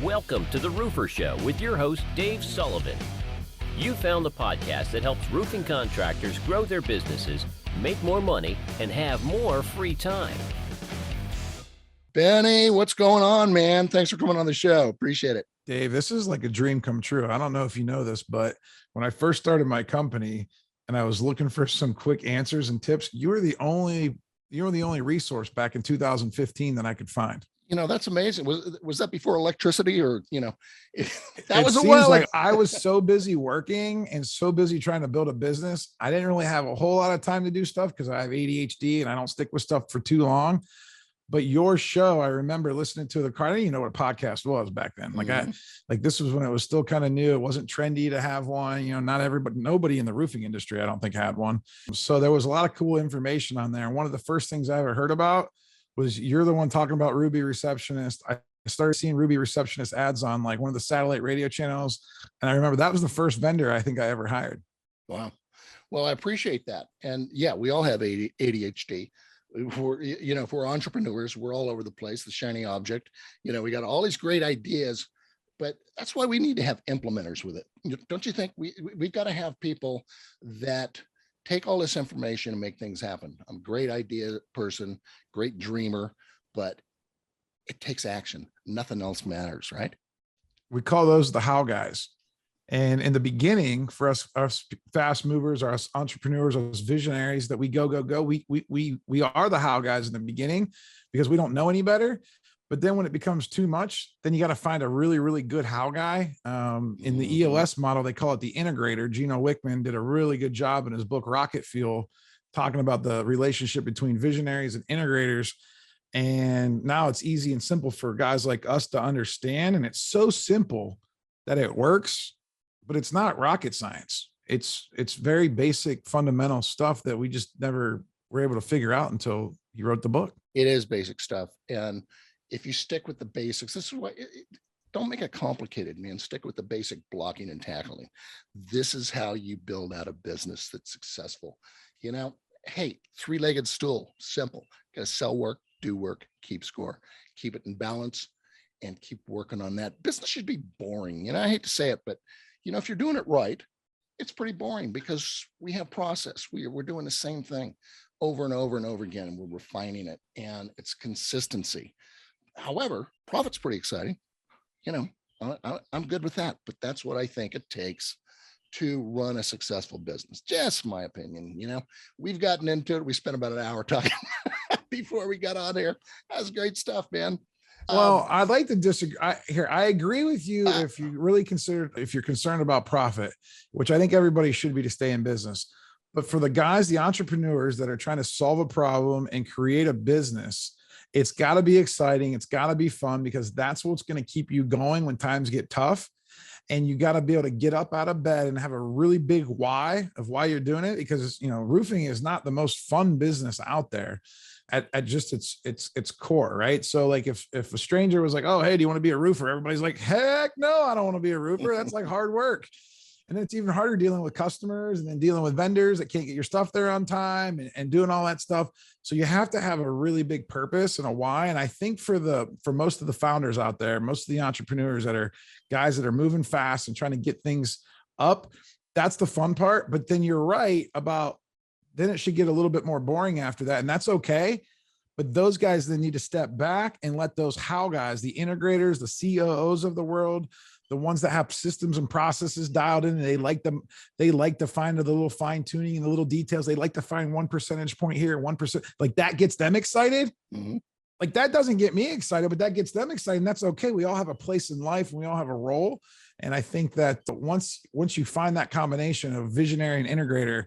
Welcome to The Roofer Show with your host, Dave Sullivan. You found the podcast that helps roofing contractors grow their businesses, make more money, and have more free time. Benny, what's going on, man? Thanks for coming on the show. Appreciate it. Dave, this is like a dream come true. I don't know if you know this, but when I first started my company and I was looking for some quick answers and tips, you were the only resource back in 2015 that I could find. You know, that's amazing. Was that before electricity or, That was a while. Like I was so busy working and so busy trying to build a business. I didn't really have a whole lot of time to do stuff because I have ADHD and I don't stick with stuff for too long. But your show, I remember listening to the car. I didn't even know what a podcast was back then. Like this was when it was still kind of new. It wasn't trendy to have one. Nobody in the roofing industry, I don't think, had one. So there was a lot of cool information on there. And one of the first things I ever heard about was you're the one talking about Ruby Receptionist. I started seeing Ruby Receptionist ads on like one of the satellite radio channels. And I remember that was the first vendor I think I ever hired. Wow. Well, I appreciate that. And yeah, we all have ADHD. If we're entrepreneurs, we're all over the place, the shiny object. We got all these great ideas, but that's why we need to have implementers with it. Don't you think we've got to have people that take all this information and make things happen? I'm a great idea person, great dreamer, but it takes action. Nothing else matters, right? We call those the how guys. And in the beginning, for us fast movers, us entrepreneurs, us visionaries that we go, we are the how guys in the beginning because we don't know any better. But then when it becomes too much, then you got to find a really, really good how guy. In the EOS model, they call it the integrator. Gino Wickman did a really good job in his book, Rocket Fuel, talking about the relationship between visionaries and integrators. And now it's easy and simple for guys like us to understand. And it's so simple that it works, but it's not rocket science. It's very basic, fundamental stuff that we just never were able to figure out until you wrote the book. It is basic stuff. And if you stick with the basics, this is why don't make it complicated, man. Stick with the basic blocking and tackling. This is how you build out a business that's successful. Hey, three-legged stool, simple. Got to sell work, do work, keep score, keep it in balance, and keep working on that. Business should be boring. I hate to say it, but if you're doing it right, it's pretty boring because we have process. We're doing the same thing over and over and over again, and we're refining it, and it's consistency. However, profit's pretty exciting. I'm good with that, but that's what I think it takes to run a successful business. Just my opinion. We've gotten into it. We spent about an hour talking before we got on here. That's great stuff, man. Well, I'd like to disagree here. I agree with you if you're concerned about profit, which I think everybody should be to stay in business. But for the guys, the entrepreneurs that are trying to solve a problem and create a business, it's got to be exciting. It's got to be fun because that's what's going to keep you going when times get tough. And you got to be able to get up out of bed and have a really big why of why you're doing it, because, roofing is not the most fun business out there at just its core, right? So like if a stranger was like, oh, hey, do you want to be a roofer? Everybody's like, heck no, I don't want to be a roofer. That's like hard work. And then it's even harder dealing with customers and then dealing with vendors that can't get your stuff there on time and doing all that stuff. So you have to have a really big purpose and a why. And I think for most of the founders out there, most of the entrepreneurs that are guys that are moving fast and trying to get things up, that's the fun part. But then you're right about, then it should get a little bit more boring after that. And that's okay. But those guys then need to step back and let those how guys, the integrators, the COOs of the world, the ones that have systems and processes dialed in, and they like to find the little fine tuning and the little details. They like to find 1 percentage point here, 1%. Like that gets them excited. Mm-hmm. Like that doesn't get me excited, but that gets them excited. And that's okay. We all have a place in life and we all have a role. And I think that once you find that combination of visionary and integrator,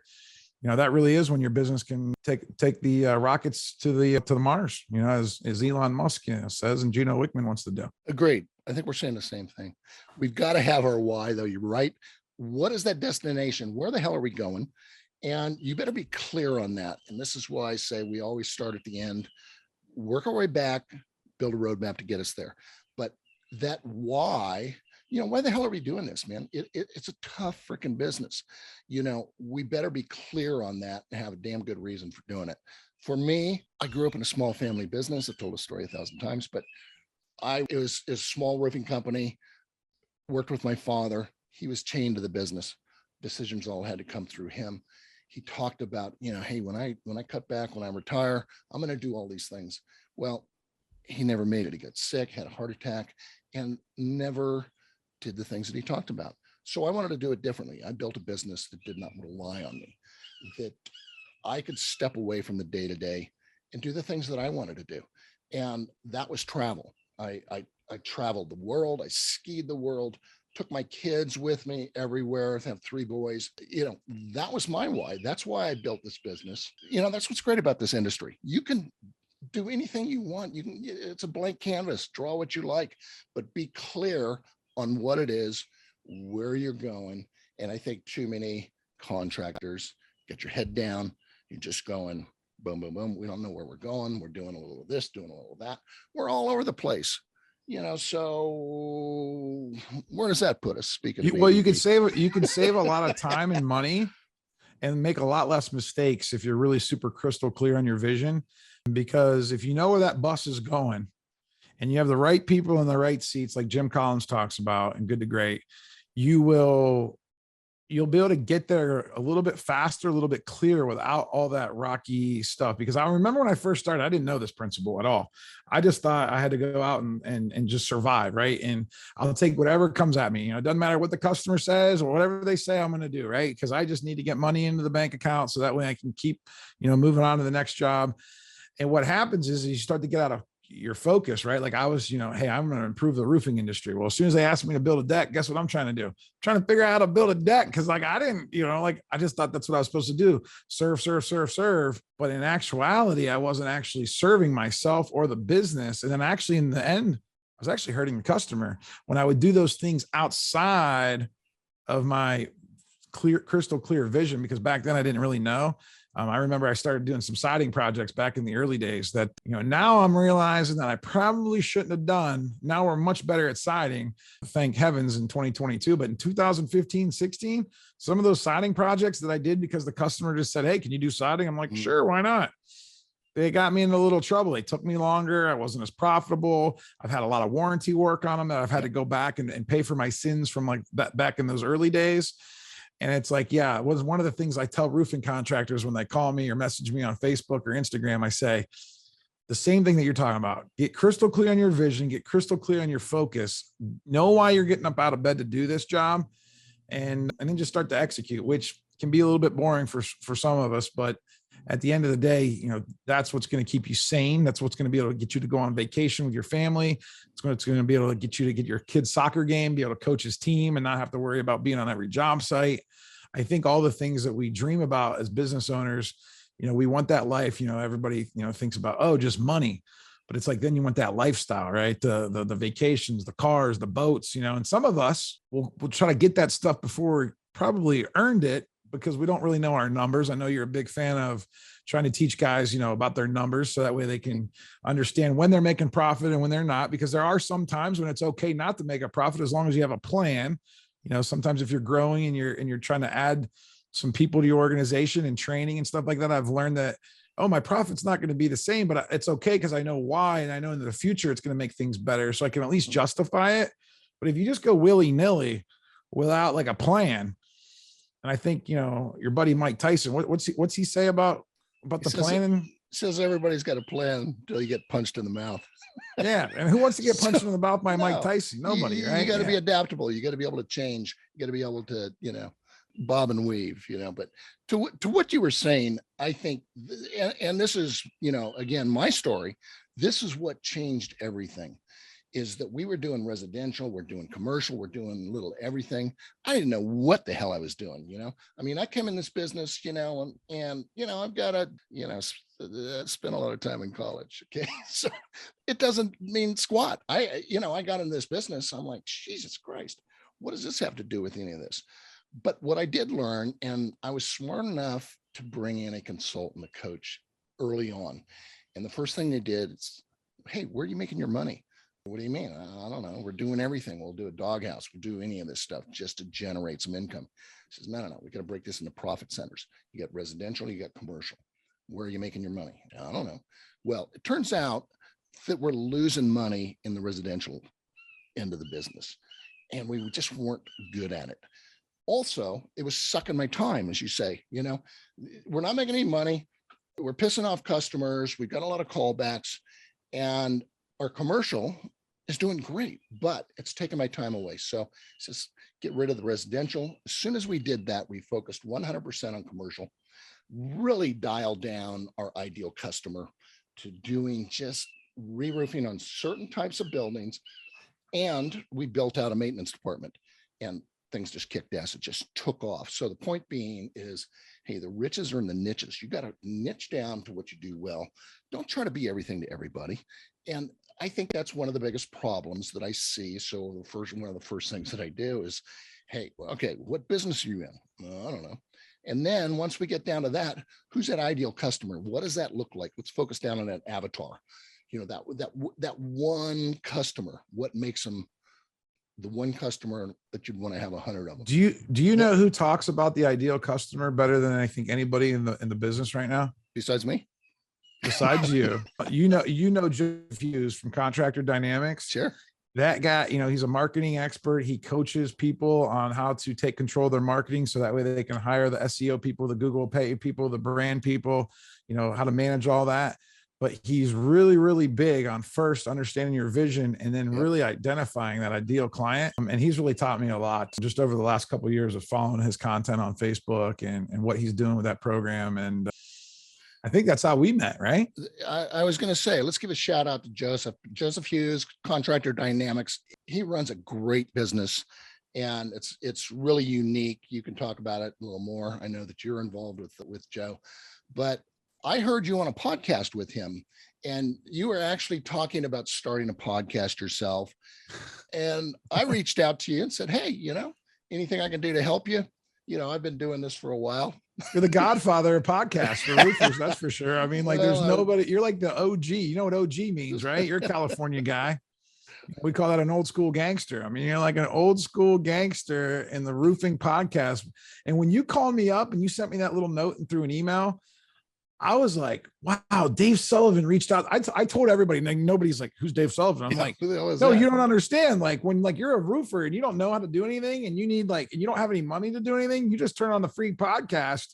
that really is when your business can take the rockets to the Mars, as Elon Musk says, and Gino Wickman wants to do. Agreed. I think we're saying the same thing. We've got to have our why, though. You're right. What is that destination? Where the hell are we going? And you better be clear on that. And this is why I say we always start at the end, work our way back, build a roadmap to get us there. But that why, why the hell are we doing this, man? It's a tough freaking business. We better be clear on that and have a damn good reason for doing it. For me, I grew up in a small family business. I've told the story 1,000 times, but it was a small roofing company, worked with my father. He was chained to the business. Decisions all had to come through him. He talked about, hey, when I cut back, when I retire, I'm going to do all these things. Well, he never made it. He got sick, had a heart attack, and never did the things that he talked about. So I wanted to do it differently. I built a business that did not rely on me, that I could step away from the day-to-day and do the things that I wanted to do. And that was travel. I traveled the world. I skied the world, took my kids with me everywhere. I have 3 boys. That was my why. That's why I built this business. That's what's great about this industry. You can do anything you want. It's a blank canvas, draw what you like, but be clear on what it is, where you're going. And I think too many contractors get your head down. You're just going boom, boom, boom. We don't know where we're going. We're doing a little of this, doing a little of that. We're all over the place. So where does that put us? Speaking of, well, you can save a lot of time and money and make a lot less mistakes if you're really super crystal clear on your vision. Because if you know where that bus is going and you have the right people in the right seats, like Jim Collins talks about in Good to Great, you'll be able to get there a little bit faster, a little bit clearer without all that rocky stuff. Because I remember when I first started, I didn't know this principle at all. I just thought I had to go out and just survive. Right. And I'll take whatever comes at me. It doesn't matter what the customer says or whatever they say I'm going to do. Right. Because I just need to get money into the bank account so that way I can keep, moving on to the next job. And what happens is you start to get out of your focus, right? Like I was, hey, I'm going to improve the roofing industry. Well, as soon as they asked me to build a deck, guess what I'm trying to do? I'm trying to figure out how to build a deck. Cause I didn't, I just thought that's what I was supposed to do. Serve. But in actuality, I wasn't actually serving myself or the business. And then actually in the end, I was actually hurting the customer when I would do those things outside of my crystal clear vision, because back then I didn't really know. I remember I started doing some siding projects back in the early days that, now I'm realizing that I probably shouldn't have done. Now we're much better at siding, thank heavens, in 2022. But in 2015, 16, some of those siding projects that I did because the customer just said, hey, can you do siding? I'm like, sure, why not? They got me into a little trouble. They took me longer. I wasn't as profitable. I've had a lot of warranty work on them that I've had to go back and pay for my sins from like that back in those early days. And it's like, yeah, it was one of the things I tell roofing contractors when they call me or message me on Facebook or Instagram. I say the same thing that you're talking about. Get crystal clear on your vision, get crystal clear on your focus, know why you're getting up out of bed to do this job, and then just start to execute, which can be a little bit boring for some of us. But at the end of the day, that's what's going to keep you sane. That's what's going to be able to get you to go on vacation with your family. It's going to be able to get you to get your kid's soccer game, be able to coach his team and not have to worry about being on every job site. I think all the things that we dream about as business owners, we want that life. Everybody, thinks about, just money, but it's like, then you want that lifestyle, right? The vacations, the cars, the boats, and some of us will try to get that stuff before we probably earned it, because we don't really know our numbers. I know you're a big fan of trying to teach guys, about their numbers so that way they can understand when they're making profit and when they're not, because there are some times when it's okay not to make a profit as long as you have a plan. Sometimes if you're growing and you're trying to add some people to your organization and training and stuff like that, I've learned that, my profit's not going to be the same, but it's okay because I know why. And I know in the future, it's going to make things better. So I can at least justify it. But if you just go willy-nilly without like a plan, and I think, your buddy, Mike Tyson, what's he say about the planning? Says everybody's got a plan until you get punched in the mouth. Yeah. And who wants to get punched in the mouth by Mike Tyson? Nobody, right? You got to be adaptable. You got to be able to change. You got to be able to, bob and weave, but to what you were saying, I think, and this is, again, my story, this is what changed everything, is that we were doing residential, we're doing commercial, we're doing little everything. I didn't know what the hell I was doing, I came in this business, and I've got to, spend a lot of time in college. Okay. So it doesn't mean squat. I got into this business. I'm like, Jesus Christ, what does this have to do with any of this? But what I did learn, and I was smart enough to bring in a consultant, a coach early on. And the first thing they did is, hey, where are you making your money? What do you mean? I don't know. We're doing everything. We'll do a doghouse. We'll do any of this stuff just to generate some income. He says, no. We got to break this into profit centers. You got residential, you got commercial. Where are you making your money? I don't know. Well, it turns out that were losing money in the residential end of the business, and we just weren't good at it. Also, it was sucking my time, as you say. We're not making any money. We're pissing off customers. We've got a lot of callbacks, and our commercial is doing great, but it's taking my time away. So it's just get rid of the residential. As soon as we did that, we focused 100% on commercial, really dialed down our ideal customer to doing just re-roofing on certain types of buildings. And we built out a maintenance department, and things just kicked ass. It just took off. So the point being is, hey, the riches are in the niches. You got to niche down to what you do well. Don't try to be everything to everybody. And I think that's one of the biggest problems that I see. So one of the first things that I do is, hey, okay, what business are you in? I don't know. And then once we get down to that, who's that ideal customer? What does that look like? Let's focus down on that avatar. That one customer, what makes them the one customer that you'd want to have 100 of them. Do you know who talks about the ideal customer better than I think anybody in the business right now? Besides me? Besides you, Joe Hughes from Contractor Dynamics. Sure. That guy, he's a marketing expert. He coaches people on how to take control of their marketing, so that way they can hire the SEO people, the Google pay people, the brand people, how to manage all that. But he's really, really big on first understanding your vision and then really identifying that ideal client. And he's really taught me a lot just over the last couple of years of following his content on Facebook and what he's doing with that program. And I think that's how we met, right? I was going to say, let's give a shout out to Joseph Hughes, Contractor Dynamics. He runs a great business, and it's really unique. You can talk about it a little more. I know that you're involved with Joe, but I heard you on a podcast with him, and you were actually talking about starting a podcast yourself. And I reached out to you and said, hey, anything I can do to help you? I've been doing this for a while. You're the godfather of podcasts for roofers, that's for sure. I mean, there's nobody, you're like the OG. You know what OG means, right? You're a California guy. We call that an old school gangster. I mean, you're like an old school gangster in the roofing podcast. And when you called me up and you sent me that little note and through an email, I was like, wow, Dave Sullivan reached out. I told everybody, and nobody's like, who's Dave Sullivan? I'm like, no, you don't understand. When you're a roofer and you don't know how to do anything and you need and you don't have any money to do anything, you just turn on the free podcast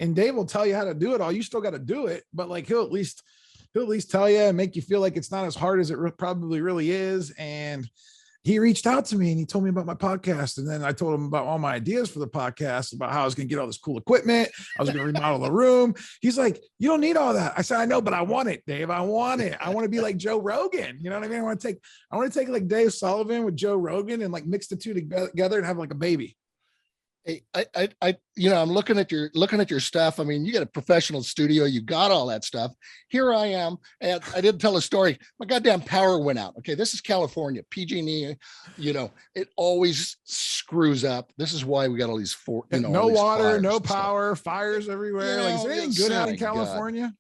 and Dave will tell you how to do it all. You still got to do it, but he'll at least tell you and make you feel like it's not as hard as it probably really is. And he reached out to me and he told me about my podcast. And then I told him about all my ideas for the podcast, about how I was going to get all this cool equipment. I was going to remodel the room. He's like, you don't need all that. I said, I know, but I want it, Dave. I want it. I want to be like Joe Rogan. You know what I mean? I want to take like Dave Sullivan with Joe Rogan and mix the two together and have like a baby. Hey, I'm looking at your stuff. I mean, you got a professional studio, you got all that stuff. Here I am, and I didn't tell a story. My goddamn power went out. Okay, this is California, PG&E. It always screws up. This is why we got all these no water, no power, fires everywhere. Is there anything good out in California?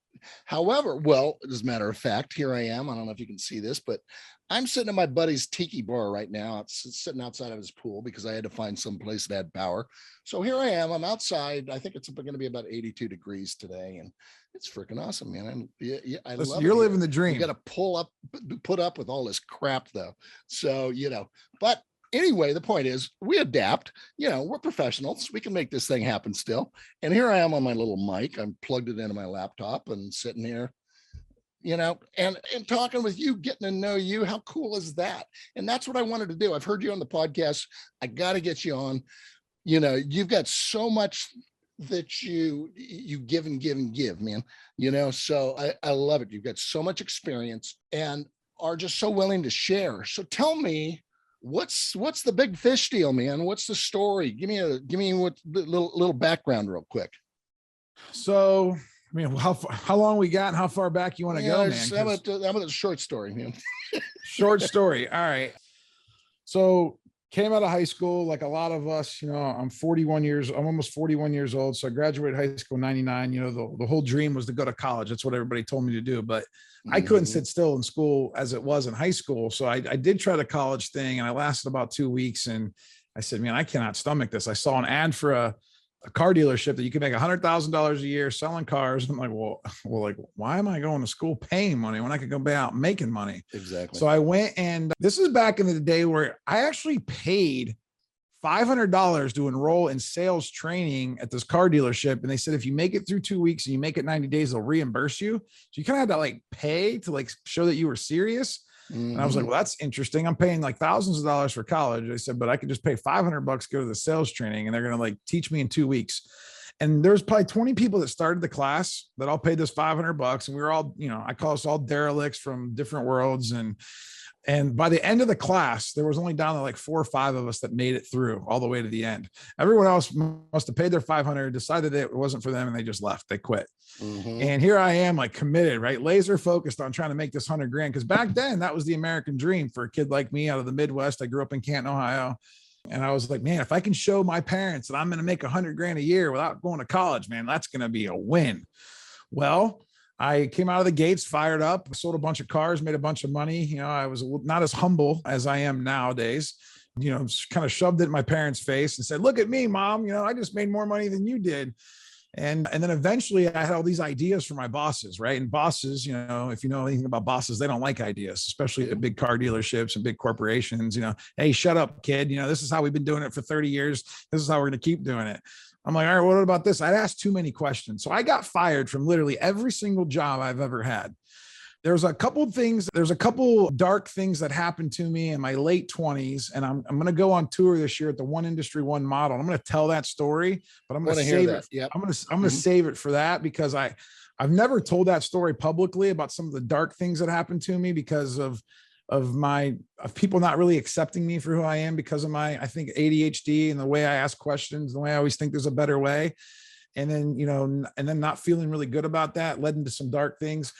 However, well, as a matter of fact, here I am. I don't know if you can see this, but I'm sitting at my buddy's tiki bar right now. It's sitting outside of his pool because I had to find some place that had power. So here I am. I'm outside. I think it's going to be about 82 degrees today, and it's freaking awesome, man. I love it. You're living the dream. You got to put up with all this crap, though. So but anyway, the point is, we adapt. We're professionals. We can make this thing happen still. And here I am on my little mic. I'm plugged it into my laptop and sitting here. And talking with you, getting to know you. How cool is that? And that's what I wanted to do. I've heard you on the podcast. I got to get you on. You've got so much that you give and give and give, man. So I love it. You've got so much experience and are just so willing to share. So tell me, what's the big fish deal, man? What's the story? Give me what little background real quick. So, I mean, how long we got and how far back you want to go, man? I'm at a short story, man. Short story. All right. So came out of high school, like a lot of us, I'm almost 41 years old. So I graduated high school in 99. The whole dream was to go to college. That's what everybody told me to do, but I couldn't sit still in school as it was in high school. So I did try the college thing and I lasted about 2 weeks. And I said, man, I cannot stomach this. I saw an ad for a a car dealership that you can make $100,000 a year selling cars. I'm like, well, like, why am I going to school paying money when I could go out making money? Exactly. So I went, and this is back in the day where I actually paid $500 to enroll in sales training at this car dealership. And they said, if you make it through 2 weeks and you make it 90 days, they'll reimburse you. So you kind of had to like pay to like show that you were serious. And I was like, well, that's interesting. I'm paying like thousands of dollars for college. I said, but I could just pay $500 to go to the sales training, and they're going to like teach me in 2 weeks. And there's probably 20 people that started the class that all paid this $500. And we were all, you know, I call us all derelicts from different worlds. And by the end of the class, there was only down to like 4 or 5 of us that made it through all the way to the end. Everyone else must have paid their $500, decided that it wasn't for them, and they just left. They quit. And here I am, like committed, right? Laser focused on trying to make this $100,000. Cause back then that was the American dream for a kid like me out of the Midwest. I grew up in Canton, Ohio. And I was like, man, if I can show my parents that I'm going to make $100,000 a year without going to college, man, that's going to be a win. Well, I came out of the gates, fired up, sold a bunch of cars, made a bunch of money. You know, I was not as humble as I am nowadays, you know, just kind of shoved it in my parents' face and said, look at me, mom, you know, I just made more money than you did. And then eventually I had all these ideas for my bosses, right? And bosses, you know, if you know anything about bosses, they don't like ideas, especially at big car dealerships and big corporations, you know, hey, shut up, kid. You know, this is how we've been doing it for 30 years. This is how we're going to keep doing it. I'm like, all right, what about this? I'd asked too many questions. So I got fired from literally every single job I've ever had. There's a couple dark things that happened to me in my late 20s. And I'm going to go on tour this year at the One Industry, One Model. I'm going to tell that story, but I'm going to save it. Yep. I'm going to save it for that, because I've never told that story publicly about some of the dark things that happened to me because of people not really accepting me for who I am because of my, I think, ADHD and the way I ask questions, the way I always think there's a better way. And then, you know, and then not feeling really good about that led into some dark things.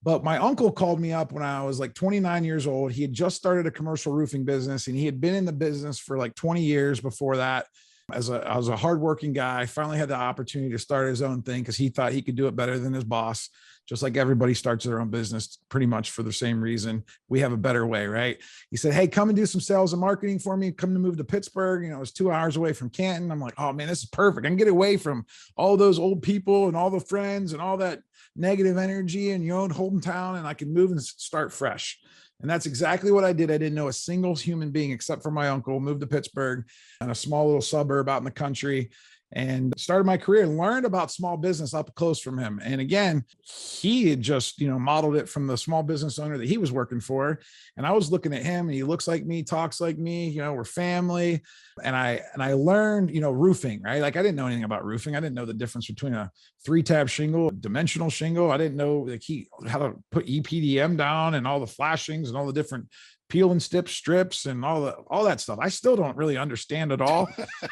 But my uncle called me up when I was like 29 years old. He had just started a commercial roofing business, and he had been in the business for like 20 years before that. I was a hardworking guy. Finally had the opportunity to start his own thing because he thought he could do it better than his boss. Just like everybody starts their own business pretty much for the same reason. We have a better way, right? He said, hey, come and do some sales and marketing for me. Come to move to Pittsburgh. You know, it's 2 hours away from Canton. I'm like, oh man, this is perfect. I can get away from all those old people and all the friends and all that negative energy and, you know, hometown, and I can move and start fresh. And that's exactly what I did. I didn't know a single human being except for my uncle. Moved to Pittsburgh, in a small little suburb out in the country, and started my career and learned about small business up close from him. And again, he had just, you know, modeled it from the small business owner that he was working for. And I was looking at him, and he looks like me, talks like me, you know, we're family. And I learned, you know, roofing, right? Like I didn't know anything about roofing. I didn't know the difference between a 3-tab shingle, a dimensional shingle. I didn't know like how to put EPDM down and all the flashings and all the different peel and stip strips and all that stuff. I still don't really understand it all.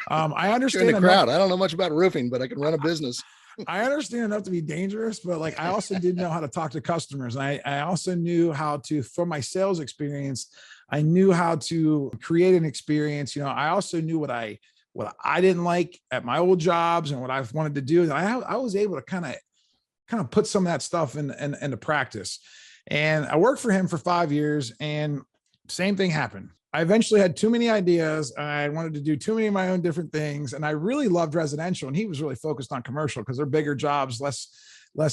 I understand in the crowd. I don't know much about roofing, but I can run a business. I understand enough to be dangerous, but like I also did know how to talk to customers. And I also knew how to, from my sales experience, I knew how to create an experience. You know, I also knew what I didn't like at my old jobs and what I wanted to do. And I was able to kind of put some of that stuff into practice. And I worked for him for 5 years, and same thing happened. I eventually had too many ideas. I wanted to do too many of my own different things. And I really loved residential, and he was really focused on commercial because they're bigger jobs, less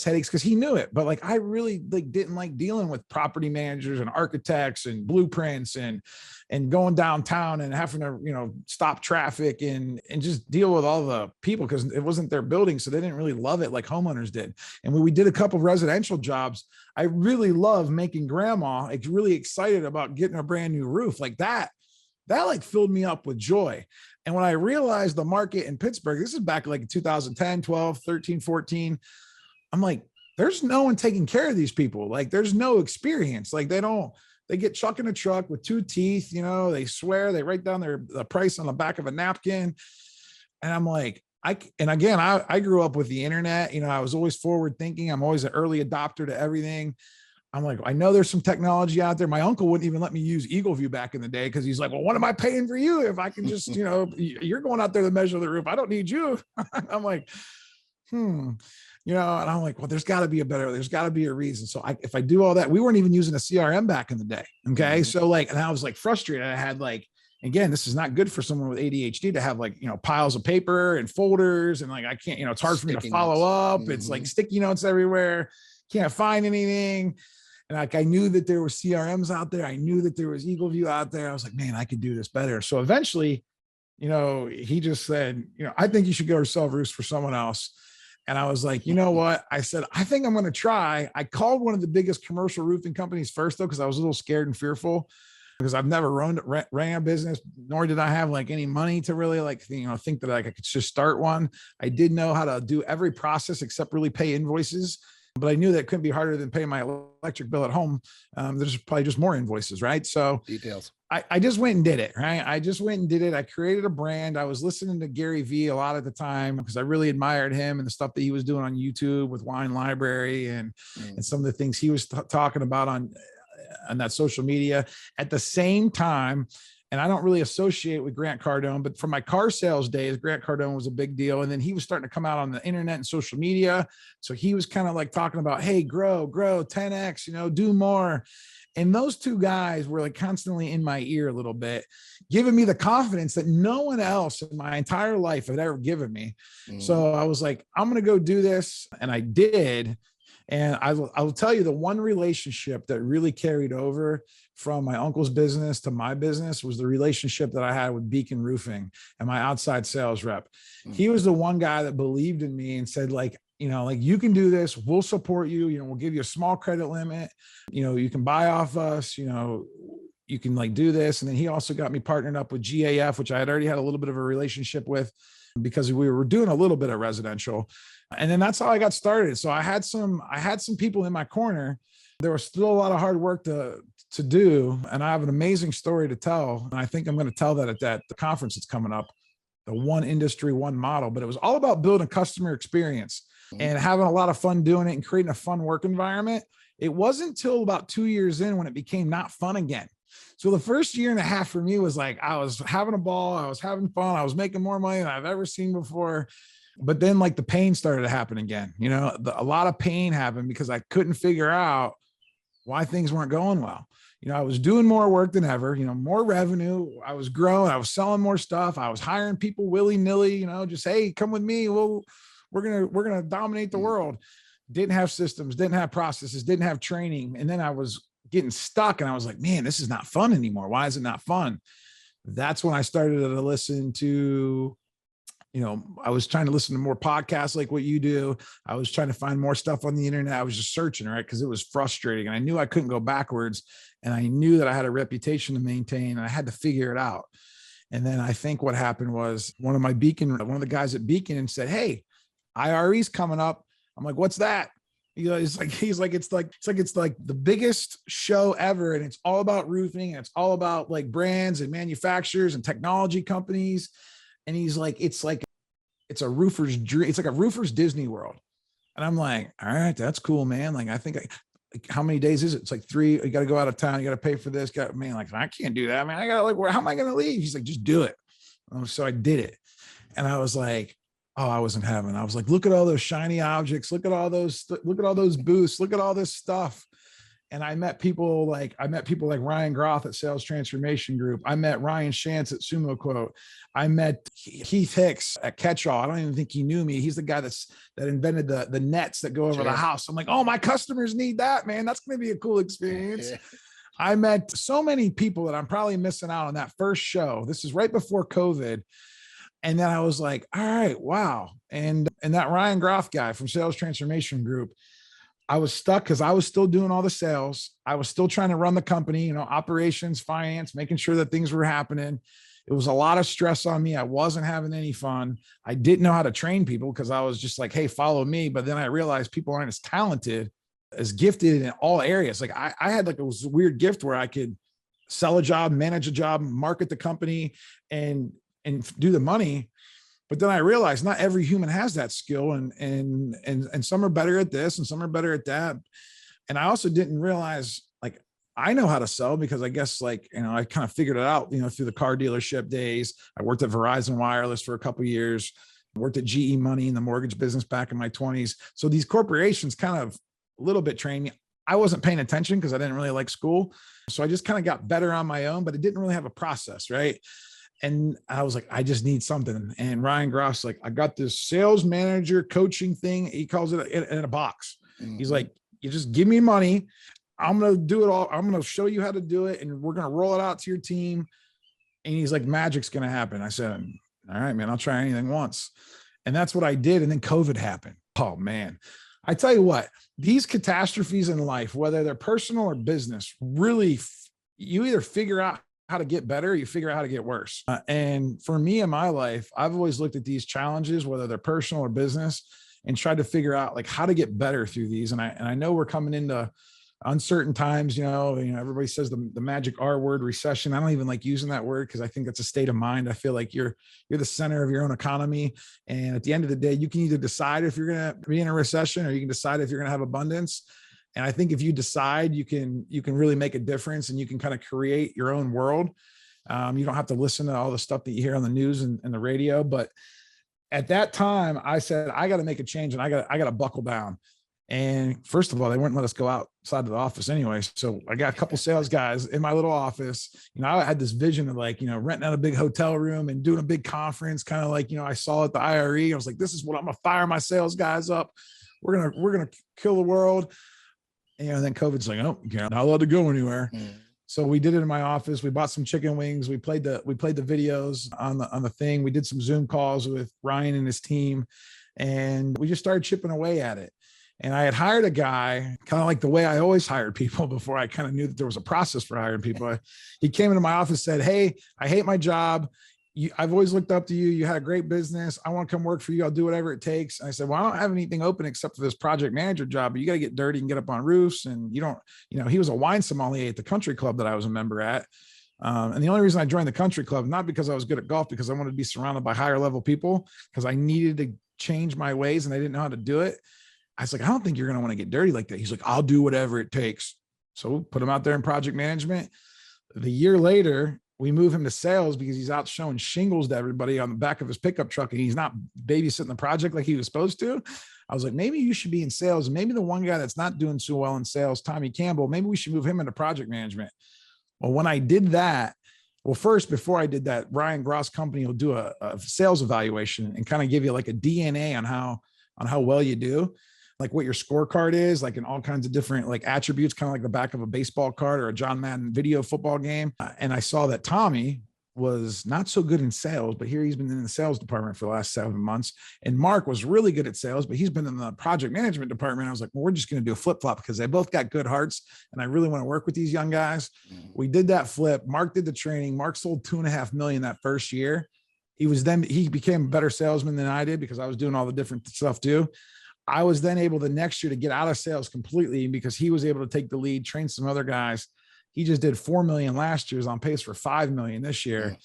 headaches, because he knew it. But like, I really didn't like dealing with property managers and architects and blueprints and going downtown and having to, you know, stop traffic and just deal with all the people, because it wasn't their building. So they didn't really love it like homeowners did. And when we did a couple of residential jobs, I really love making grandma like really excited about getting a brand new roof like that like filled me up with joy. And when I realized the market in Pittsburgh, this is back like 2010, 12, 13, 14, I'm like, there's no one taking care of these people. Like there's no experience. Like they get chucked in a truck with 2 teeth, you know, they swear, they write down the price on the back of a napkin. And I'm like, I grew up with the internet. You know, I was always forward thinking. I'm always an early adopter to everything. I'm like, I know there's some technology out there. My uncle wouldn't even let me use Eagle View back in the day, because he's like, well, what am I paying for you if I can just, you know, you're going out there to measure the roof. I don't need you. I'm like, you know, and I'm like, well, there's got to be a reason. So if I do all that, we weren't even using a CRM back in the day. Okay. So like, and I was like frustrated. I had like Again, this is not good for someone with ADHD to have like, piles of paper and folders. And like, I can't, it's hard for me to Sticky follow notes. up. It's like sticky notes everywhere. Can't find anything. And like, I knew that there were CRMs out there. I knew that there was Eagle View out there. I was like, man, I could do this better. So eventually, he just said, I think you should go sell roofs for someone else. And I was like, you know what? I said, I think I'm going to try. I called one of the biggest commercial roofing companies first, though, because I was a little scared and fearful, because I've never ran a business, nor did I have like any money to really think that I could just start one. I did know how to do every process except really pay invoices, but I knew that couldn't be harder than paying my electric bill at home. There's probably just more invoices, right? So Details. I just went and did it, right? I just went and did it. I created a brand. I was listening to Gary Vee a lot at the time because I really admired him and the stuff that he was doing on YouTube with Wine Library and some of the things he was talking about on that social media. At the same time, and I don't really associate with Grant Cardone, but from my car sales days, Grant Cardone was a big deal. And then he was starting to come out on the internet and social media. So he was kind of like talking about, hey, grow 10X, do more. And those two guys were like constantly in my ear a little bit, giving me the confidence that no one else in my entire life had ever given me. So I was like, I'm going to go do this. And I did. And I will tell you, the one relationship that really carried over from my uncle's business to my business was the relationship that I had with Beacon Roofing and my outside sales rep. He was the one guy that believed in me and said, like, you can do this. We'll support you. We'll give you a small credit limit. You can buy off us, you can like do this. And then he also got me partnered up with GAF, which I had already had a little bit of a relationship with because we were doing a little bit of residential. And then that's how I got started. So I had some people in my corner. There was still a lot of hard work to do. And I have an amazing story to tell. And I think I'm going to tell that at the conference that's coming up, the one industry, one model. But it was all about building customer experience and having a lot of fun doing it and creating a fun work environment. It wasn't until about 2 years in when it became not fun again. So the first year and a half for me was like, I was having a ball. I was having fun. I was making more money than I've ever seen before. But then like the pain started to happen again. A lot of pain happened because I couldn't figure out why things weren't going well. I was doing more work than ever, more revenue. I was growing. I was selling more stuff. I was hiring people willy-nilly, just, hey, come with me. We're going to dominate the world. Didn't have systems, didn't have processes, didn't have training. And then I was getting stuck and I was like, man, this is not fun anymore. Why is it not fun? That's when I started to listen to, I was trying to listen to more podcasts like what you do. I was trying to find more stuff on the internet. I was just searching, right? Because it was frustrating and I knew I couldn't go backwards and I knew that I had a reputation to maintain and I had to figure it out. And then I think what happened was one of the guys at Beacon said, hey, IRE's coming up. I'm like, what's that? It's like the biggest show ever. And it's all about roofing. And it's all about like brands and manufacturers and technology companies. And he's like, it's a roofer's dream. It's like a roofer's Disney World. And I'm like, all right, that's cool, man. Like, I think how many days is it? It's like 3. You got to go out of town. You got to pay for this. I can't do that. Man, I got how am I going to leave? He's like, just do it. So I did it. And I was like, oh, I wasn't having. I was like, look at all those shiny objects. Look at all those booths. Look at all this stuff. And I met people like Ryan Groth at Sales Transformation Group. I met Ryan Shantz at Sumo Quote. I met Heath Hicks at Catchall. I don't even think he knew me. He's the guy that invented the nets that go over the house. I'm like, oh, my customers need that, man. That's going to be a cool experience. Yeah. I met so many people that I'm probably missing out on that first show. This is right before COVID. And then I was like, all right, wow. And that Ryan Groff guy from Sales Transformation Group, I was stuck because I was still doing all the sales. I was still trying to run the company, operations, finance, making sure that things were happening. It was a lot of stress on me. I wasn't having any fun. I didn't know how to train people because I was just like, hey, follow me. But then I realized people aren't as talented, as gifted in all areas. Like I had like a weird gift where I could sell a job, manage a job, market the company and do the money. But then I realized not every human has that skill and some are better at this and some are better at that. And I also didn't realize like I know how to sell because I guess I kind of figured it out, through the car dealership days. I worked at Verizon Wireless for a couple of years, worked at GE Money in the mortgage business back in my 20s. So these corporations kind of a little bit trained me. I wasn't paying attention because I didn't really like school. So I just kind of got better on my own, but it didn't really have a process. Right. And I was like, I just need something. And Ryan Gross, like, I got this sales manager coaching thing. He calls it in a box. He's like, you just give me money. I'm going to do it all. I'm going to show you how to do it. And we're going to roll it out to your team. And he's like, magic's going to happen. I said, all right, man, I'll try anything once. And that's what I did. And then COVID happened. Oh man, I tell you what, these catastrophes in life, whether they're personal or business, really, you either figure out how to get better, or you figure out how to get worse. And for me in my life, I've always looked at these challenges, whether they're personal or business, and tried to figure out like how to get better through these. And I know we're coming into uncertain times, everybody says the magic R word, recession. I don't even like using that word because I think that's a state of mind. I feel like you're the center of your own economy. And at the end of the day, you can either decide if you're going to be in a recession, or you can decide if you're going to have abundance. And I think if you decide, you can really make a difference, and you can kind of create your own world. You don't have to listen to all the stuff that you hear on the news and the radio. But at that time I said, I got to make a change, and I got to buckle down. And first of all, they wouldn't let us go outside of the office anyway. So I got a couple sales guys in my little office. I had this vision of like, renting out a big hotel room and doing a big conference, kind of like, I saw at the IRE. I was like, this is what I'm going to fire my sales guys up. We're going to kill the world. And then COVID's like, oh, you're not allowed to go anywhere. So we did it in my office. We bought some chicken wings. We played the videos on the thing. We did some Zoom calls with Ryan and his team, and we just started chipping away at it. And I had hired a guy, kind of like the way I always hired people before I kind of knew that there was a process for hiring people. He came into my office, said, hey, I hate my job. I've always looked up to you. You had a great business. I want to come work for you. I'll do whatever it takes. And I said, well, I don't have anything open except for this project manager job, but you got to get dirty and get up on roofs. And he was a wine sommelier at the country club that I was a member at. And the only reason I joined the country club, not because I was good at golf, because I wanted to be surrounded by higher level people, because I needed to change my ways and I didn't know how to do it. I was like, I don't think you're going to want to get dirty like that. He's like, I'll do whatever it takes. So put him out there in project management. The year later, we move him to sales because he's out showing shingles to everybody on the back of his pickup truck, and he's not babysitting the project like he was supposed to. I was like, maybe you should be in sales. And maybe the one guy that's not doing so well in sales, Tommy Campbell, maybe we should move him into project management. Well, when I did that, first, before I did that, Ryan Gross company will do a sales evaluation and kind of give you like a DNA on how well you do, like what your scorecard is, like in all kinds of different like attributes, kind of like the back of a baseball card or a John Madden video football game. And I saw that Tommy was not so good in sales, but here he's been in the sales department for the last 7 months. And Mark was really good at sales, but he's been in the project management department. I was like, well, we're just going to do a flip flop because they both got good hearts. And I really want to work with these young guys. We did that flip. Mark did the training. Mark sold $2.5 million that first year. He became a better salesman than I did because I was doing all the different stuff too. I was then able the next year to get out of sales completely because he was able to take the lead, train some other guys. He just did 4 million last year, is on pace for 5 million this year.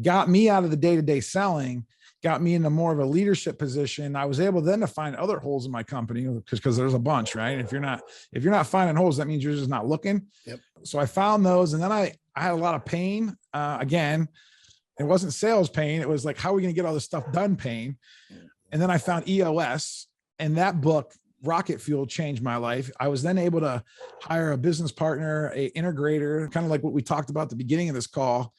Got me out of the day-to-day selling, got me into more of a leadership position. I was able then to find other holes in my company because there's a bunch, right? If you're not finding holes, that means you're just not looking. Yep. So I found those, and then I had a lot of pain. Again, it wasn't sales pain. It was like, how are we going to get all this stuff done pain? And then I found EOS, and that book, Rocket Fuel, changed my life. I was then able to hire a business partner, a integrator, kind of like what we talked about at the beginning of this call.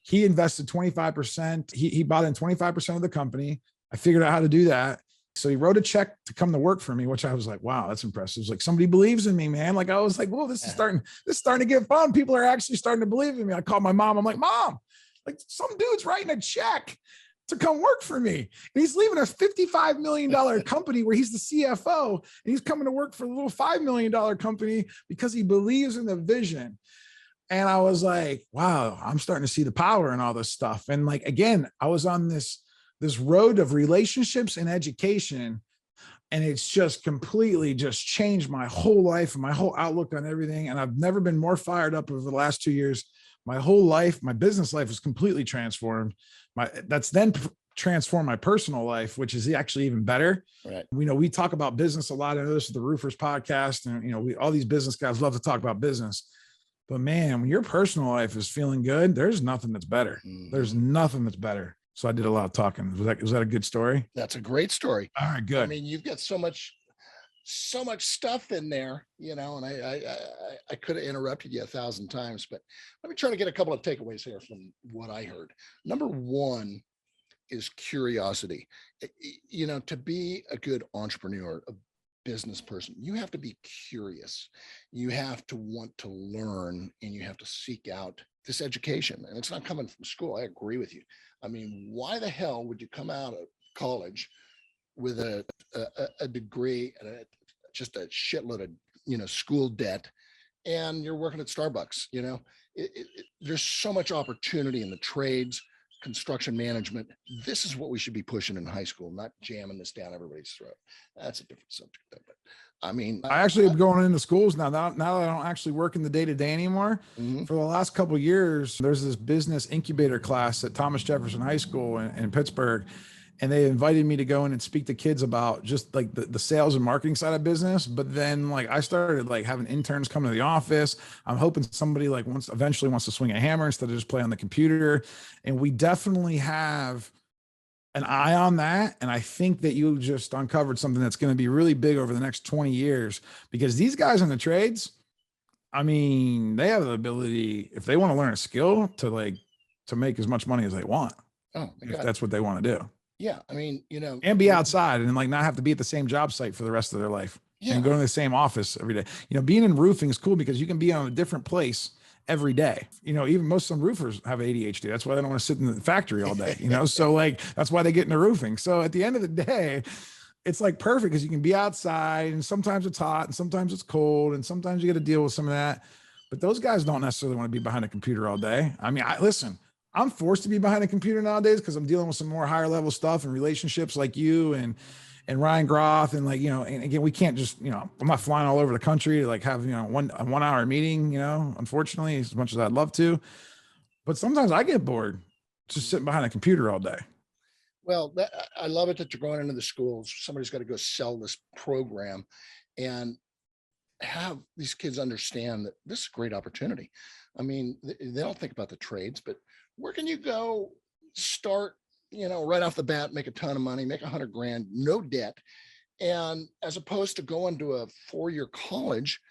He invested 25%. He bought in 25% of the company. I figured out how to do that. So he wrote a check to come to work for me, which I was like, wow, that's impressive. It's like, somebody believes in me, man. Like, I was like, whoa, this is starting to get fun. People are actually starting to believe in me. I called my mom. I'm like, Mom, like some dude's writing a check to come work for me. And he's leaving a $55 million company where he's the CFO, and he's coming to work for a little $5 million company because he believes in the vision. And I was like, wow, I'm starting to see the power in all this stuff. And like, again, I was on this road of relationships and education, and it's just completely just changed my whole life and my whole outlook on everything. And I've never been more fired up over the last 2 years. My whole life, my business life was completely transformed. That's then transformed my personal life, which is actually even better. Right. We talk about business a lot. I know this is the Roofers podcast, and all these business guys love to talk about business. But man, when your personal life is feeling good, there's nothing that's better. There's nothing that's better. So I did a lot of talking. Was that a good story? That's a great story. All right, good. I mean, you've got so much so much stuff in there, and I could have interrupted you 1,000 times, but let me try to get a couple of takeaways here from what I heard. Number one is curiosity. To be a good entrepreneur, a business person, you have to be curious. You have to want to learn, and you have to seek out this education. And it's not coming from school. I agree with you. I mean, why the hell would you come out of college with a degree and just a shitload of school debt, and you're working at Starbucks? There's so much opportunity in the trades, construction management. This is what we should be pushing in high school, not jamming this down everybody's throat. That's a different subject though. But I mean, I actually am going into schools now that I don't actually work in the day-to-day anymore. Mhm. For the last couple of years, there's this business incubator class at Thomas Jefferson High School in Pittsburgh. And they invited me to go in and speak to kids about just like the sales and marketing side of business. But then like I started like having interns come to the office. I'm hoping somebody like eventually wants to swing a hammer instead of just play on the computer. And we definitely have an eye on that. And I think that you just uncovered something that's going to be really big over the next 20 years, because these guys in the trades, I mean, they have the ability, if they want to learn a skill, to make as much money as they want. Oh my God. If that's what they want to do. Yeah. I mean, and be outside and like not have to be at the same job site for the rest of their life. Yeah. And go to the same office every day. Being in roofing is cool because you can be on a different place every day. Even most some roofers have ADHD. That's why they don't want to sit in the factory all day, so like, that's why they get into roofing. So at the end of the day, it's like perfect because you can be outside, and sometimes it's hot and sometimes it's cold and sometimes you got to deal with some of that. But those guys don't necessarily want to be behind a computer all day. I mean, listen, I'm forced to be behind a computer nowadays because I'm dealing with some more higher level stuff and relationships like you and Ryan Groth. And like, and again, we can't just, I'm not flying all over the country to like have, a 1 hour meeting, unfortunately, as much as I'd love to, but sometimes I get bored just sitting behind a computer all day. Well, I love it that you're going into the schools. Somebody's got to go sell this program and have these kids understand that this is a great opportunity. I mean, they don't think about the trades, but where can you go start, right off the bat, make a ton of money, make 100 grand, no debt. And as opposed to going to a 4-year college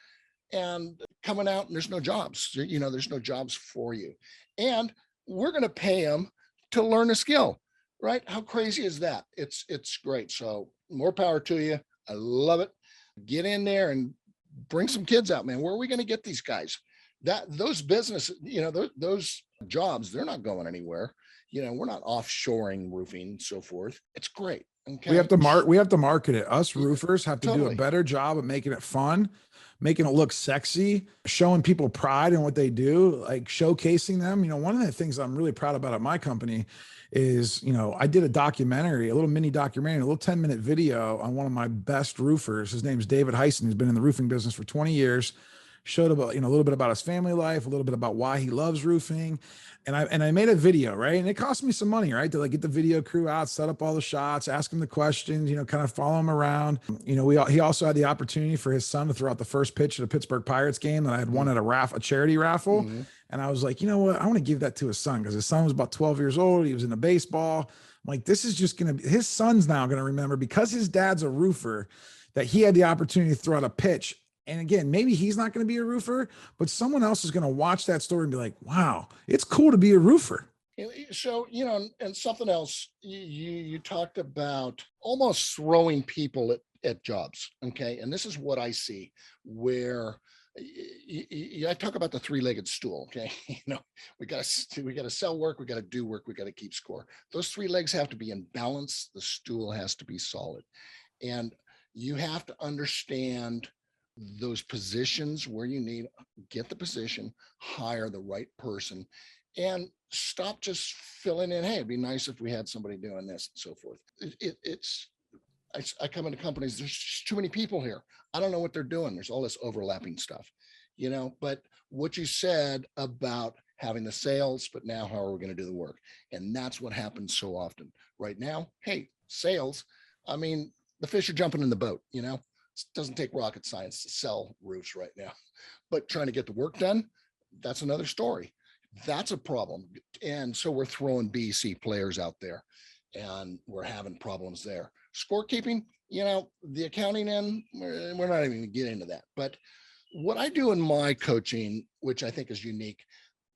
and coming out and there's no jobs, there's no jobs for you. And we're going to pay them to learn a skill, right? How crazy is that? It's great. So more power to you. I love it. Get in there and bring some kids out, man. Where are we going to get these guys? Those businesses, those jobs, they're not going anywhere. We're not offshoring roofing and so forth. It's great. Okay. We have to market it. Us roofers have to do a better job of making it fun, making it look sexy, showing people pride in what they do, like showcasing them. One of the things I'm really proud about at my company is, I did a documentary, a little mini documentary, a little 10-minute video on one of my best roofers. His name's David Heisen. He's been in the roofing business for 20 years. Showed about, a little bit about his family life, a little bit about why he loves roofing. And I made a video, right? And it cost me some money, right? To like get the video crew out, set up all the shots, ask him the questions, kind of follow him around. He also had the opportunity for his son to throw out the first pitch at a Pittsburgh Pirates game that I had won at a charity raffle. Mm-hmm. And I was like, you know what? I want to give that to his son because his son was about 12 years old. He was into baseball. I'm like, this is just going to be, his son's now going to remember because his dad's a roofer that he had the opportunity to throw out a pitch. And again, maybe he's not going to be a roofer, but someone else is going to watch that story and be like, wow, it's cool to be a roofer. So, and something else, you talked about almost throwing people at jobs. Okay. And this is what I see where I talk about the 3-legged stool. Okay. We got to sell work. We got to do work. We got to keep score. Those 3 legs have to be in balance. The stool has to be solid. And you have to understand those positions where you need, get the position, hire the right person, and stop just filling in. Hey, it'd be nice if we had somebody doing this and so forth. I come into companies, there's just too many people here. I don't know what they're doing. There's all this overlapping stuff, but what you said about having the sales, but now how are we going to do the work? And that's what happens so often right now. Hey, sales, I mean, the fish are jumping in the boat, It doesn't take rocket science to sell roofs right now, but trying to get the work done, that's another story. That's a problem. And so we're throwing B, C players out there and we're having problems there. Scorekeeping, the accounting end, we're not even gonna get into that. But what I do in my coaching, which I think is unique,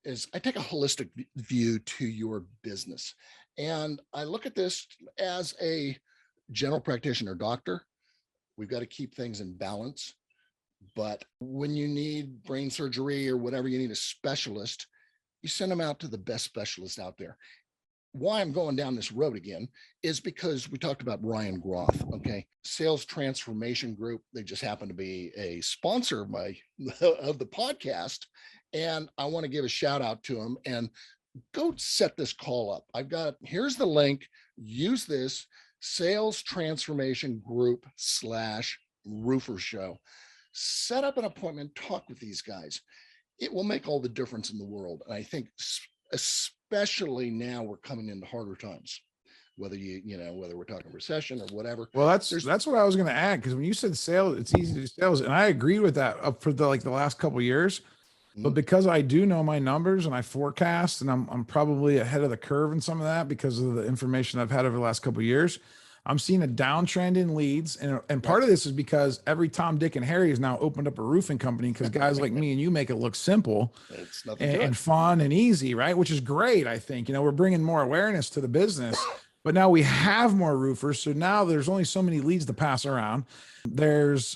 is I take a holistic view to your business. And I look at this as a general practitioner doctor. We've got to keep things in balance. But when you need brain surgery or whatever, you need a specialist, you send them out to the best specialist out there. Why I'm going down this road again is because we talked about Ryan Groth, okay? Sales Transformation Group. They just happen to be a sponsor of the podcast. And I want to give a shout out to them and go set this call up. Here's the link. Use this Sales Transformation Group /Roofer Show. Set up an appointment, talk with these guys. It will make all the difference in the world. And I think especially now we're coming into harder times, whether whether we're talking recession or whatever. Well, that's what I was going to add. Because when you said sales, it's easy to do sales. And I agree with that up for the last couple of years. But because I do know my numbers and I forecast, and I'm probably ahead of the curve in some of that because of the information I've had over the last couple of years, I'm seeing a downtrend in leads. And part of this is because every Tom, Dick, and Harry has now opened up a roofing company because guys like me and you make it look simple and fun and easy, right? Which is great, I think. We're bringing more awareness to the business, but now we have more roofers. So now there's only so many leads to pass around. Then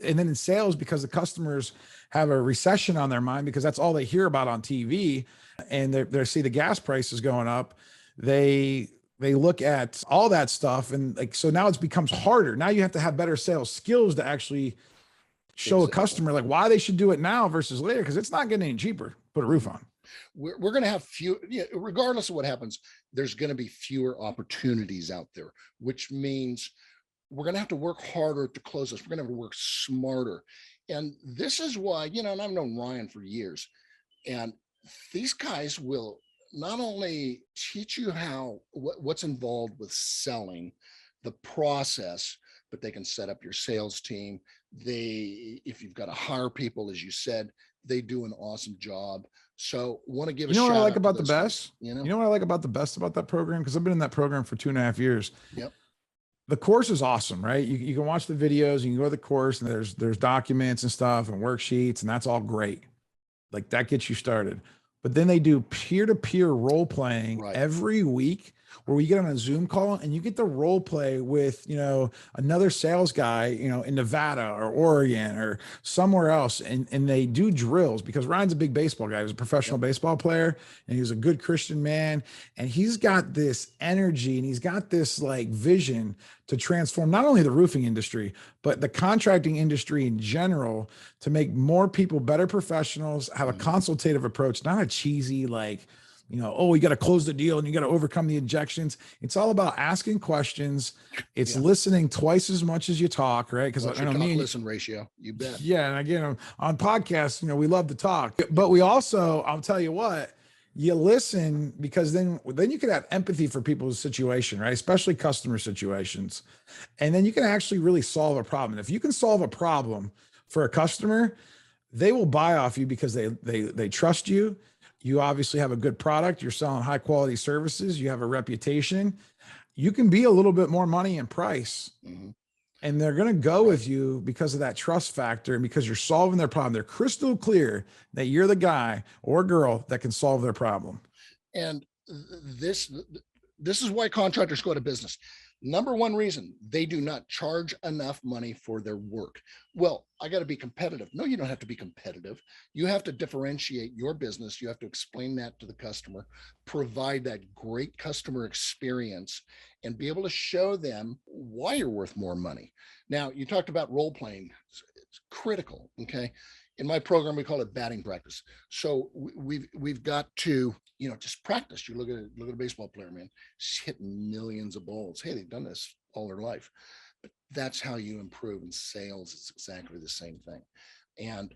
in sales, because the customers have a recession on their mind because that's all they hear about on TV, and they see the gas prices going up. They look at all that stuff, and so now it becomes harder. Now you have to have better sales skills to actually show a customer why they should do it now versus later, because it's not getting any cheaper. Put a roof on. We're going to have regardless of what happens, there's going to be fewer opportunities out there, which means we're going to have to work harder to close this. We're going to have to work smarter. And this is why, and I've known Ryan for years, and these guys will not only teach you what's involved with selling, the process, but they can set up your sales team. If you've got to hire people, as you said, they do an awesome job. So want to give a shout out. What I like about the best? You know what I like about the best about that program? Because I've been in that program for 2.5 years. Yep. The course is awesome, right? You can watch the videos, you can go to the course, and there's documents and stuff and worksheets, and that's all great. That gets you started. But then they do peer-to-peer role playing every week, where we get on a Zoom call and you get to role play with, another sales guy, in Nevada or Oregon or somewhere else. And they do drills, because Ryan's a big baseball guy. He was a professional baseball player, and he was a good Christian man. And he's got this energy, and he's got this vision to transform not only the roofing industry, but the contracting industry in general, to make more people better professionals, have a consultative approach, not a cheesy, you got to close the deal and you got to overcome the objections. It's all about asking questions. It's listening twice as much as you talk, right? Because I know listen ratio, you bet. Yeah, and again, on podcasts, we love to talk, but we also, I'll tell you what, you listen, because then you can have empathy for people's situation, right? Especially customer situations, and then you can actually really solve a problem. If you can solve a problem for a customer, they will buy off you because they trust you. You obviously have a good product. You're selling high quality services. You have a reputation. You can be a little bit more money in price. Mm-hmm. And they're going to go with you because of that trust factor, and because you're solving their problem. They're crystal clear that you're the guy or girl that can solve their problem. And this is why contractors go to business. Number one reason, they do not charge enough money for their work. Well, I got to be competitive. No, you don't have to be competitive. You have to differentiate your business. You have to explain that to the customer, provide that great customer experience, and be able to show them why you're worth more money. Now, you talked about role playing. It's critical. Okay. In my program, we call it batting practice. So we've got to, just practice. You look at a baseball player, man, he's hitting millions of balls. Hey, they've done this all their life. But that's how you improve in sales. It's exactly the same thing. And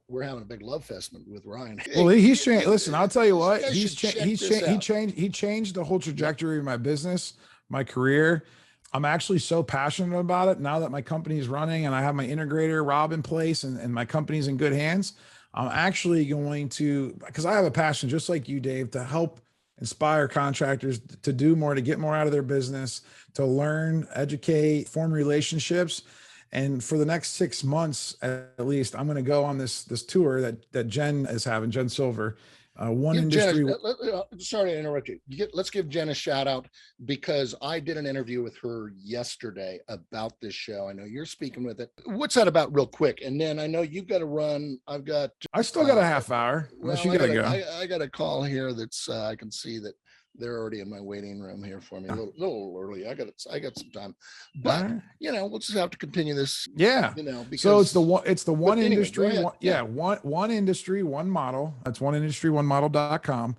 we're having a big love fest with Ryan. Well, he's changed. Listen, I'll tell you what, he changed the whole trajectory of my business, my career. I'm actually so passionate about it now that my company is running and I have my integrator, Rob, in place, and my company's in good hands. I'm actually going to, because I have a passion just like you, Dave, to help inspire contractors to do more, to get more out of their business, to learn, educate, form relationships. And for the next 6 months, at least, I'm going to go on this tour that Jen is having, Jen Silver, one industry. Sorry to interrupt you. Let's give Jen a shout out, because I did an interview with her yesterday about this show. I know you're speaking with it. What's that about, real quick? And then I know you've got to run. I still got a halh hour. Unless you gotta go. I got a call here that's I can see that they're already in my waiting room here for me. A little early. I got some time, but we'll just have to continue this. Yeah. Because, so it's the one industry. Anyway, one industry, one model. That's oneindustry1model.com.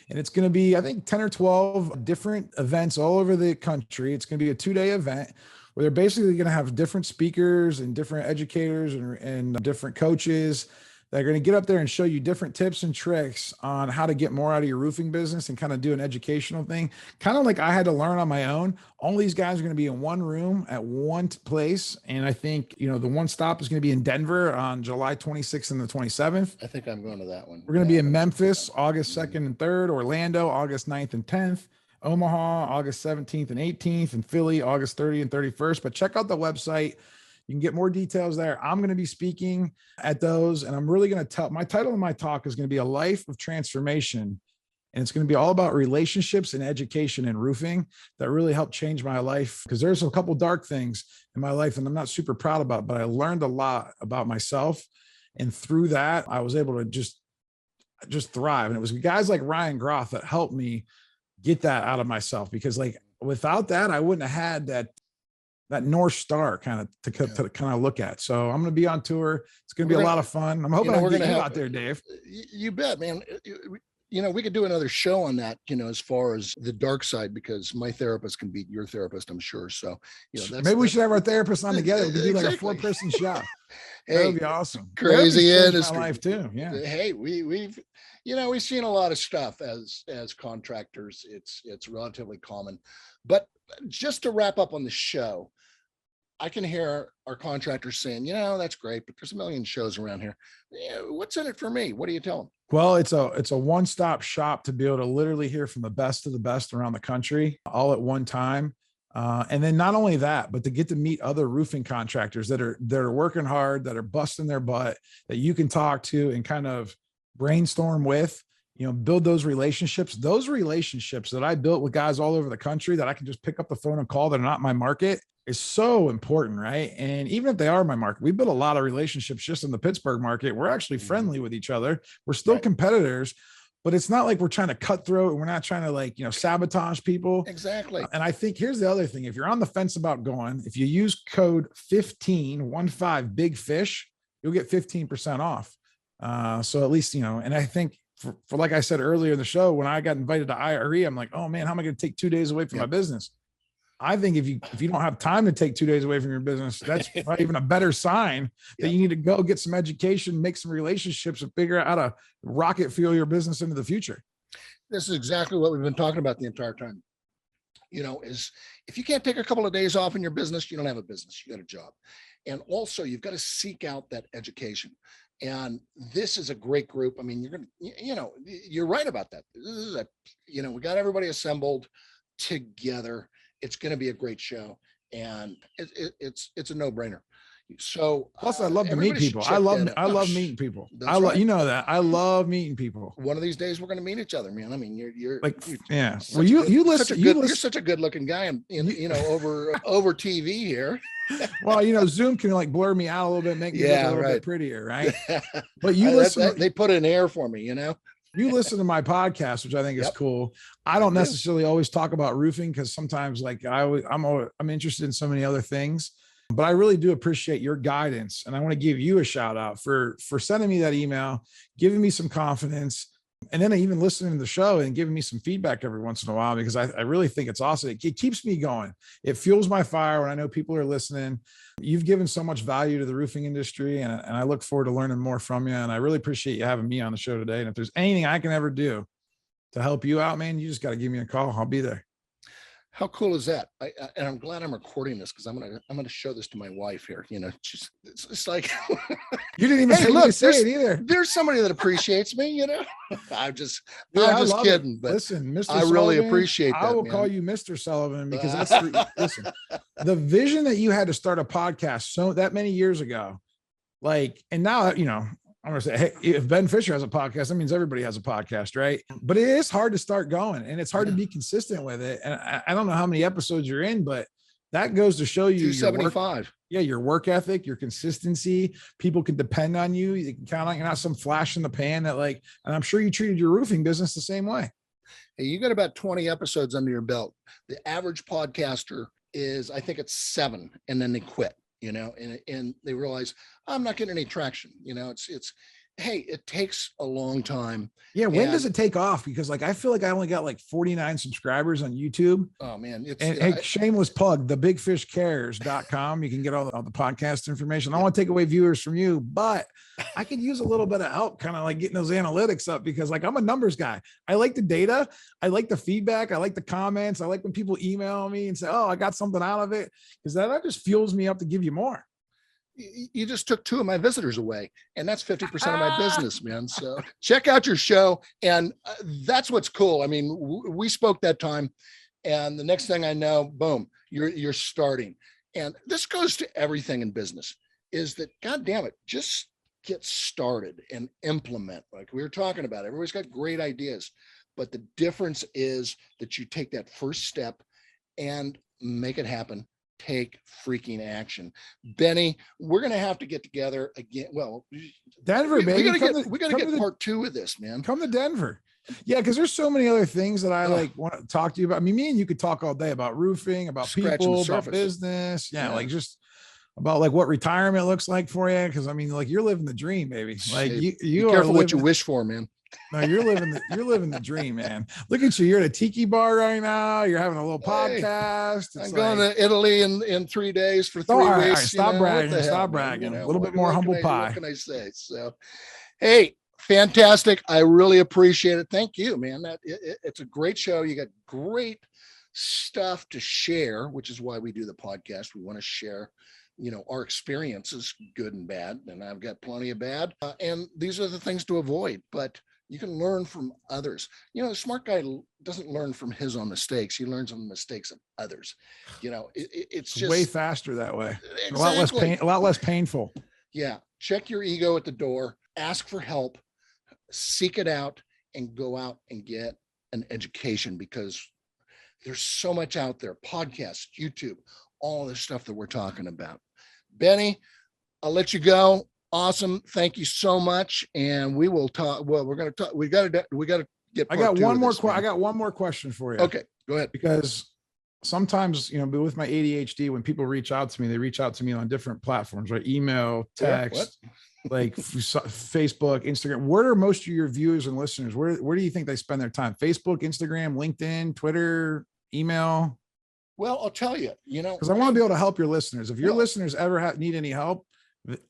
And it's going to be, I think, 10 or 12 different events all over the country. It's going to be a 2-day event where they're basically going to have different speakers and different educators and different coaches. They're going to get up there and show you different tips and tricks on how to get more out of your roofing business and kind of do an educational thing. Kind of like I had to learn on my own. All these guys are going to be in one room at one place. And I think, the one stop is going to be in Denver on July 26th and the 27th. I think I'm going to that one. We're going to be in Memphis, August 2nd and 3rd, Orlando, August 9th and 10th, Omaha, August 17th and 18th, and Philly, August 30th and 31st. But check out the website. You can get more details there. I'm going to be speaking at those, and I'm really going to my title of my talk is going to be A Life of Transformation. And it's going to be all about relationships and education and roofing that really helped change my life, because there's a couple dark things in my life and I'm not super proud about, but I learned a lot about myself. And through that, I was able to just thrive. And it was guys like Ryan Groth that helped me get that out of myself, because without that, I wouldn't have had that North Star kind of to kind of look at. So I'm going to be on tour. It's going to be a lot of fun. I'm hoping we're going to get you out there, Dave. You bet, man. We could do another show on that, as far as the dark side, because my therapist can beat your therapist, I'm sure. So, maybe we should have our therapist on together. We could do like a 4-person show. Hey, that would be awesome. Crazy industry. My life too. Yeah. Hey, we've seen a lot of stuff as contractors. It's relatively common, but just to wrap up on the show, I can hear our contractors saying, that's great, but there's a million shows around here. What's in it for me? What do you tell them? Well, it's a one-stop shop to be able to literally hear from the best of the best around the country all at one time. And then not only that, but to get to meet other roofing contractors that are working hard, that are busting their butt, that you can talk to and kind of brainstorm with, build those relationships that I built with guys all over the country that I can just pick up the phone and call that are not my market is so important, right? And even if they are my market, we built a lot of relationships just in the Pittsburgh market. We're actually friendly with each other. We're still competitors, but it's not like we're trying to cutthroat. We're not trying to sabotage people. Exactly. And I think here's the other thing. If you're on the fence about going, if you use code 15 big fish, you'll get 15% off. So at least, and I think for like I said earlier in the show, when I got invited to IRE, I'm like, oh man, how am I going to take 2 days away from my business? I think if you don't have time to take 2 days away from your business, that's probably even a better sign that you need to go get some education, make some relationships, and figure out how to rocket fuel your business into the future. This is exactly what we've been talking about the entire time. Is if you can't take a couple of days off in your business, you don't have a business, you got a job. And also you've got to seek out that education. And this is a great group. I mean, you're right about that. This is we got everybody assembled together. It's going to be a great show, and it's a no-brainer. So plus, I love to meet people. I love meeting people. I love meeting people. One of these days, we're going to meet each other, man. I mean, you're yeah. Well, you're such a good-looking guy, and over TV here. Well, Zoom can blur me out a little bit, make me look a little bit prettier, right? But they put an air for me, You listen to my podcast, which I think is cool. I don't necessarily always talk about roofing because sometimes I'm interested in so many other things, but I really do appreciate your guidance. And I want to give you a shout out for sending me that email, giving me some confidence, and then even listening to the show and giving me some feedback every once in a while, because I really think it's awesome. It keeps me going. It fuels my fire when I know people are listening. You've given so much value to the roofing industry, and I look forward to learning more from you. And I really appreciate you having me on the show today. And if there's anything I can ever do to help you out, man, you just got to give me a call. I'll be there. How cool is that? And I'm glad I'm recording this because I'm gonna show this to my wife here. You know, it's like You didn't even hey, say, you look, didn't say it either. there's somebody that appreciates me. You know, Dude, I'm I just love kidding, it. but Listen, Mr. I really Sullivan, appreciate I that, will man. call you Mr. Sullivan because that's listen, the vision that you had to start a podcast so that many years ago, like, and now, you know, I'm gonna say, hey, if Ben Fisher has a podcast, that means everybody has a podcast, right? But it is hard to start going, and it's hard to be consistent with it. And I don't know how many episodes you're in, but that goes to show you your work, 275. your work ethic, your consistency. People can depend on you. You can count on, you're not some flash in the pan that, like, and I'm sure you treated your roofing business the same way. Hey, you got about 20 episodes under your belt. The average podcaster is, I think it's 7, and then they quit. You know, and they realize I'm not getting any traction. You know, it's hey, it takes a long time. Yeah. When does it take off? Because like, I feel like I only got like 49 subscribers on YouTube. Oh man. Hey, shameless plug, thebigfishcares.com. You can get all the podcast information. I don't want to take away viewers from you, but I could use a little bit of help kind of like getting those analytics up because like I'm a numbers guy. I like the data. I like the feedback. I like the comments. I like when people email me and say, oh, I got something out of it, because that just fuels me up to give you more. You just took 2 of my visitors away, and that's 50% of my business, man. So check out your show. And that's what's cool. I mean, we spoke that time, and the next thing I know, boom, you're starting. And this goes to everything in business, is that, God damn it, just get started and implement. Like we were talking about, everybody's got great ideas, but the difference is that you take that first step and make it happen. Take freaking action. Benny, we're going to have to get together again. Well, Denver, baby. We got to get part 2 of this, man. Come to Denver. Yeah, because there's so many other things that I like want to talk to you about. I mean, me and you could talk all day about roofing, about people, about business. Yeah, like just about like what retirement looks like for you. Because I mean, like you're living the dream, baby. Like you are careful what you wish for, man. No, you're living the dream, man. Look at you. You're at a tiki bar right now. You're having a little podcast. I'm going to Italy in 3 days for 3 weeks. All right, stop bragging. Stop bragging. A little bit more humble pie. What can I say? So, hey, fantastic. I really appreciate it. Thank you, man. It's a great show. You got great stuff to share, which is why we do the podcast. We want to share, you know, our experiences, good and bad. And I've got plenty of bad. And these are the things to avoid. But you can learn from others. You know, the smart guy doesn't learn from his own mistakes. He learns from the mistakes of others. You know, it's just way faster that way. Exactly. A lot less painful. Yeah. Check your ego at the door, ask for help, seek it out, and go out and get an education, because there's so much out there, podcasts, YouTube, all this stuff that we're talking about. Benny, I'll let you go. Awesome. Thank you so much. And we will talk. Well, we're going to talk. We got to get. I got one more. I got one more question for you. Okay, go ahead. Because sometimes, you know, with my ADHD, when people reach out to me, they reach out to me on different platforms, right? Email, text, like Facebook, Instagram. Where are most of your viewers and listeners? Where do you think they spend their time? Facebook, Instagram, LinkedIn, Twitter, email? Well, I'll tell you, you know, because I want to be able to help your listeners. If your listeners ever need any help,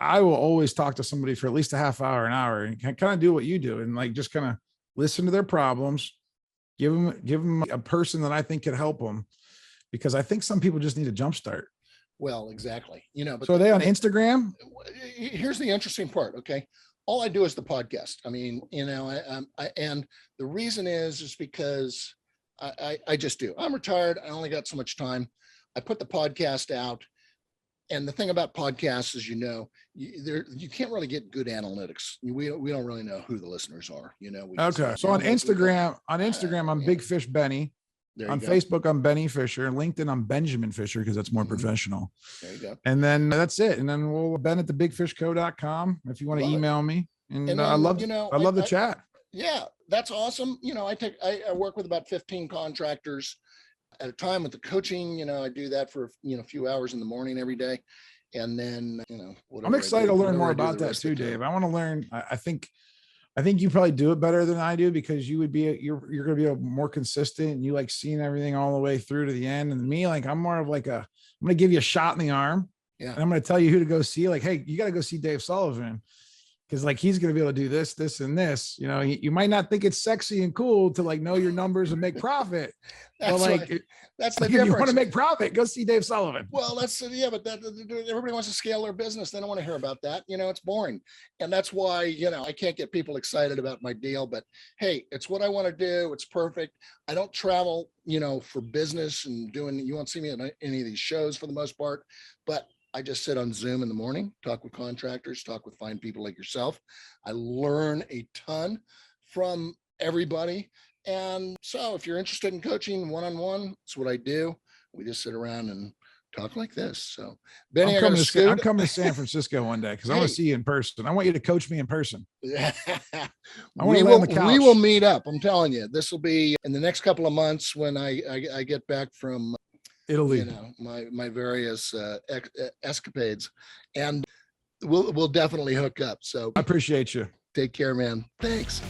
I will always talk to somebody for at least a half hour, an hour, and kind of do what you do, and like just kind of listen to their problems, give them a person that I think could help them, because I think some people just need a jump start. Well, exactly. You know, but so are they on Instagram? Here's the interesting part. Okay. All I do is the podcast. I mean, you know, and the reason is because I just do. I'm retired. I only got so much time. I put the podcast out. And the thing about podcasts is, you know, you can't really get good analytics. We don't really know who the listeners are, you know. Okay. So on Instagram, I'm Big Fish Benny. On Facebook, I'm Benny Fisher. LinkedIn, I'm Benjamin Fisher, because that's more professional. There you go. And then that's it. And then we'll Ben at thebigfishco.com if you want to email me. And then, I love the chat. Yeah, that's awesome. You know, I work with about 15 contractors at a time with the coaching. You know, I do that for, you know, a few hours in the morning every day. And then, you know, I'm excited to learn more about that too, Dave. I want to learn. I think you probably do it better than I do, because you're going to be more consistent, and you like seeing everything all the way through to the end. And me, like, I'm more of like I'm going to give you a shot in the arm. Yeah. And I'm going to tell you who to go see. Like, hey, you got to go see Dave Sullivan, Because like he's going to be able to do this, this, and this. You know, you might not think it's sexy and cool to like know your numbers and make profit. But like, that's the if difference. you want to make profit, go see Dave Sullivan. Well, but everybody wants to scale their business. They don't want to hear about that. You know, it's boring. And that's why, I can't get people excited about my deal, but hey, it's what I want to do. It's perfect. I don't travel, for business and you won't see me at any of these shows for the most part, but I just sit on Zoom in the morning, talk with contractors, talk with fine people like yourself. I learn a ton from everybody. And so if you're interested in coaching one-on-one, it's what I do. We just sit around and talk like this. So Benny, I'm coming to San Francisco one day because I want to see you in person. I want you to coach me in person. We will meet up. I'm telling you, this will be in the next couple of months when I get back from Italy, my various escapades, and we'll definitely hook up. So I appreciate you. Take care, man. Thanks.